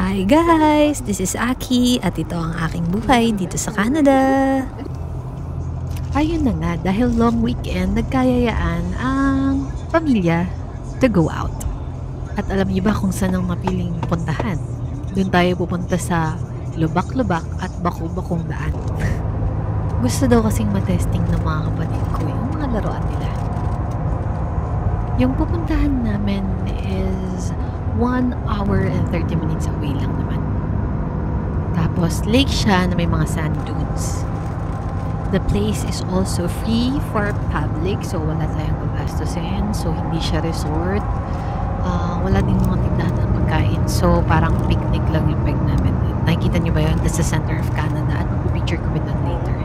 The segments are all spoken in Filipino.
Hi guys! This is Aki at ito ang aking buhay dito sa Canada. Ayun na nga, dahil long weekend, nagkayayaan ang pamilya to go out. At alam niyo ba kung saan ang mapiling puntahan? Doon tayo pupunta sa lubak-lubak at baku-bakong daan. Gusto daw kasing matesting ng mga kapatid ko yung mga laruan nila. Yung pupuntahan namin is 1 hour and 30 minutes away lang naman. Tapos, lake siya na may mga sand dunes. The place is also free for public, so wala tayong gagastusin. So, hindi siya resort. Wala din mga tindahan ng pagkain. So, parang picnic lang yung peg namin. Nakikita niyo ba yun? That's the center of Canada. At mag-picture kami doon later.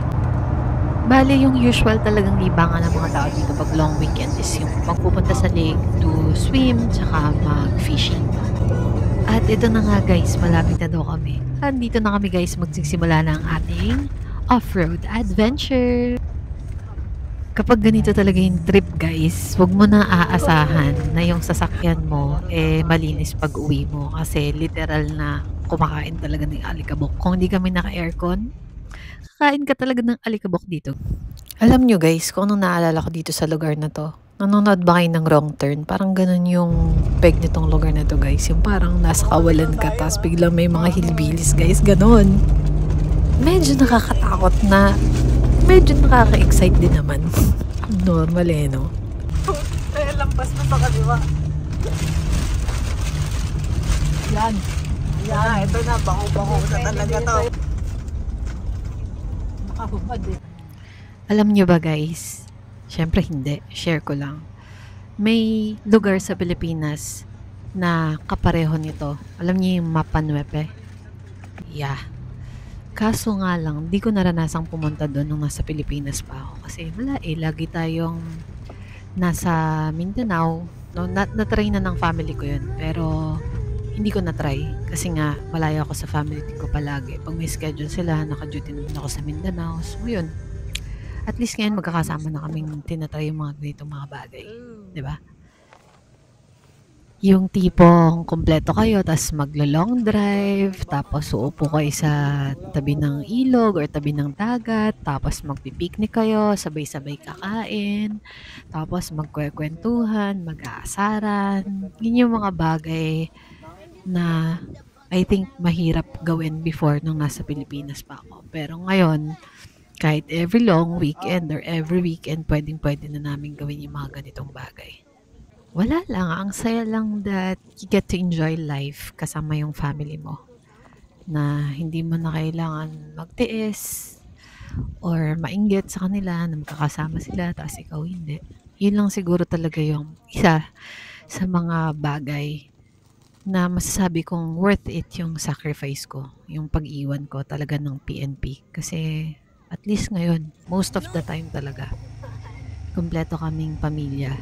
Bale, yung usual talagang libangan ng mga tao dito pag long weekend is yung magpupunta sa lake to swim, tsaka mag-fishing. At ito na nga guys, malapit na daw kami. Andito na kami guys, magsisimula na ang ating off-road adventure. Kapag ganito talaga yung trip guys, huwag mo na aasahan na yung sasakyan mo malinis pag uwi mo. Kasi literal na kumakain talaga ng alikabok. Kung hindi kami naka-aircon, kain ka talaga ng alikabok dito. Alam nyo guys, kung anong naalala ko dito sa lugar na to, nanonood ba kayo ng Wrong Turn? Parang ganun yung peg nitong lugar na to guys. Yung parang nasa kawalan ka, tapos biglang may mga hillbillies guys, ganun. Medyo nakakatakot na, medyo nakaka-excite din naman. Abnormal no? Kaya lampas na sa kaliwa. Yan. Yan, ito na, bako-bako na talaga to. Nakahubad Alam nyo ba guys, syempre hindi, share ko lang. May lugar sa Pilipinas na kapareho nito. Alam niyo yung Mapa Nuepe? Yeah. Kaso nga lang, di ko naranasang pumunta doon nung nasa Pilipinas pa ako. Kasi wala lagi tayong nasa Mindanao. No, na-try na ng family ko yun. Pero hindi ko na-try. Kasi nga, malayo ako sa family ko palagi. Pag may schedule sila, naka-duty naman ako sa Mindanao. So yun. At least ngayon magkakasama na kaming tinatry yung mga ganitong mga bagay. 'Di ba? Yung tipong kompleto kayo, tapos maglo-long drive, tapos uupo kayo sa tabi ng ilog or tabi ng dagat, tapos magpipiknik kayo, sabay-sabay kakain, tapos magkwekwentuhan, mag-aasaran. Yun yung mga bagay na I think mahirap gawin before nung nasa Pilipinas pa ako. Pero ngayon, kahit every long weekend or every weekend, pwedeng-pwede na namin gawin yung mga ganitong bagay. Wala lang, ang saya lang that you get to enjoy life kasama yung family mo. Na hindi mo na kailangan magtiis or mainggit sa kanila na magkakasama sila tapos ikaw hindi. Yun lang siguro talaga yung isa sa mga bagay na masasabi kong worth it yung sacrifice ko, yung pag-iwan ko talaga ng PNP. Kasi at least ngayon, most of the time talaga, kompleto kaming pamilya.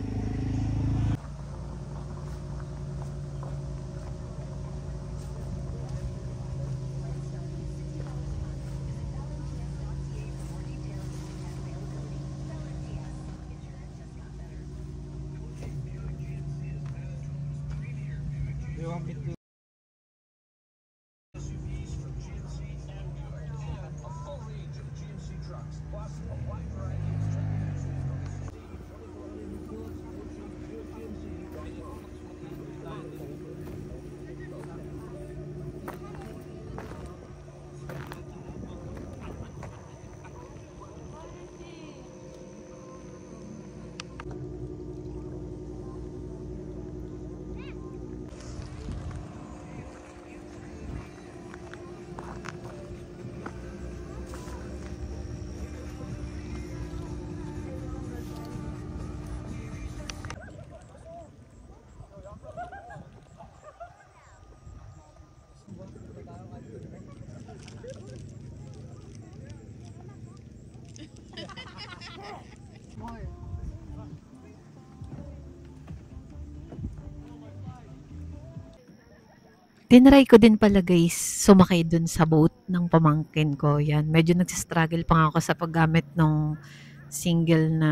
Tinry ko din pala guys, sumakay dun sa boat ng pamangkin ko. Yan, medyo nagsistruggle pa nga ako sa paggamit ng single na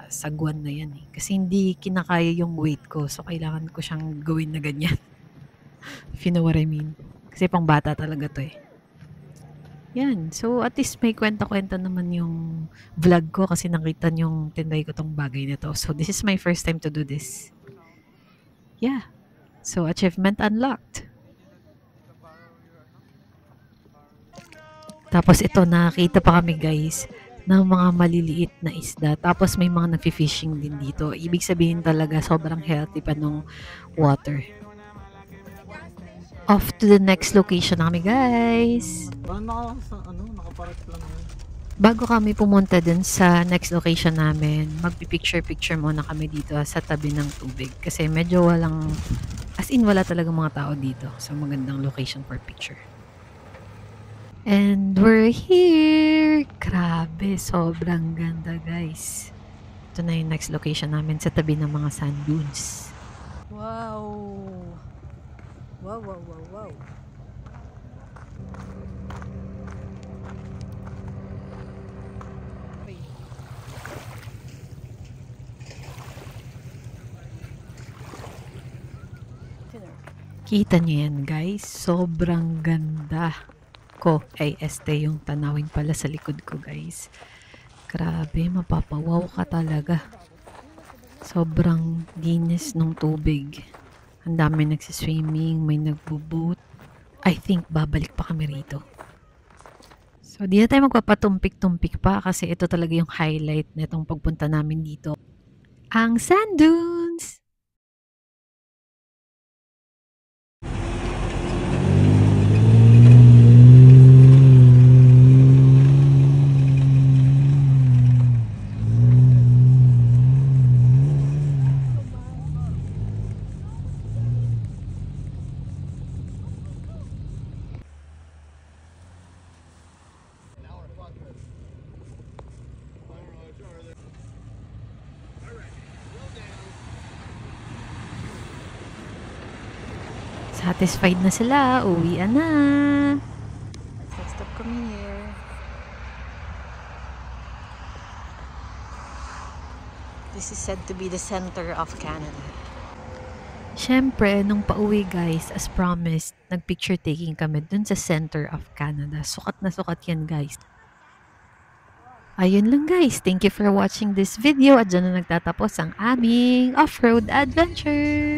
sagwan na yan Kasi hindi kinakaya yung weight ko. So, kailangan ko siyang gawin na ganyan. If you know what I mean. Kasi pang bata talaga to eh. Yan. So, at least may kwenta-kwenta naman yung vlog ko kasi nakita niyong tinry ko tong bagay nito. So, this is my first time to do this. Yeah. So, achievement unlocked. Tapos ito, nakakita pa kami guys ng mga maliliit na isda. Tapos may mga nag-fishing din dito. Ibig sabihin talaga sobrang healthy pa nung water. Off to the next location na kami guys. Nakaparat lang yun. Bago kami pumunta dun sa next location namin, magpipicture-picture muna kami dito sa tabi ng tubig. Kasi medyo walang, as in wala talagang mga tao dito. So magandang location for picture. And we're here! Grabe, sobrang ganda guys. Ito na yung next location namin sa tabi ng mga sand dunes. Wow! Wow, wow, wow, wow. Kita niyo yan guys, sobrang ganda. Este yung tanawin pala sa likod ko guys. Grabe, mapapawaw ka talaga. Sobrang linis ng tubig. Ang dami nagsiswimming, may nagbo-boat. I think babalik pa kami rito. So, di na tayo magpapatumpik-tumpik pa kasi ito talaga yung highlight na itong pagpunta namin dito. Ang sand dunes! Satisfied na sila. Uwian na. Let's stop kami here. This is said to be the center of Canada. Siyempre, nung pauwi guys, as promised, nag-picture taking kami dun sa center of Canada. Sukat na sukat yan guys. Ayun lang guys. Thank you for watching this video. At dyan na nagtatapos ang aming off-road adventure.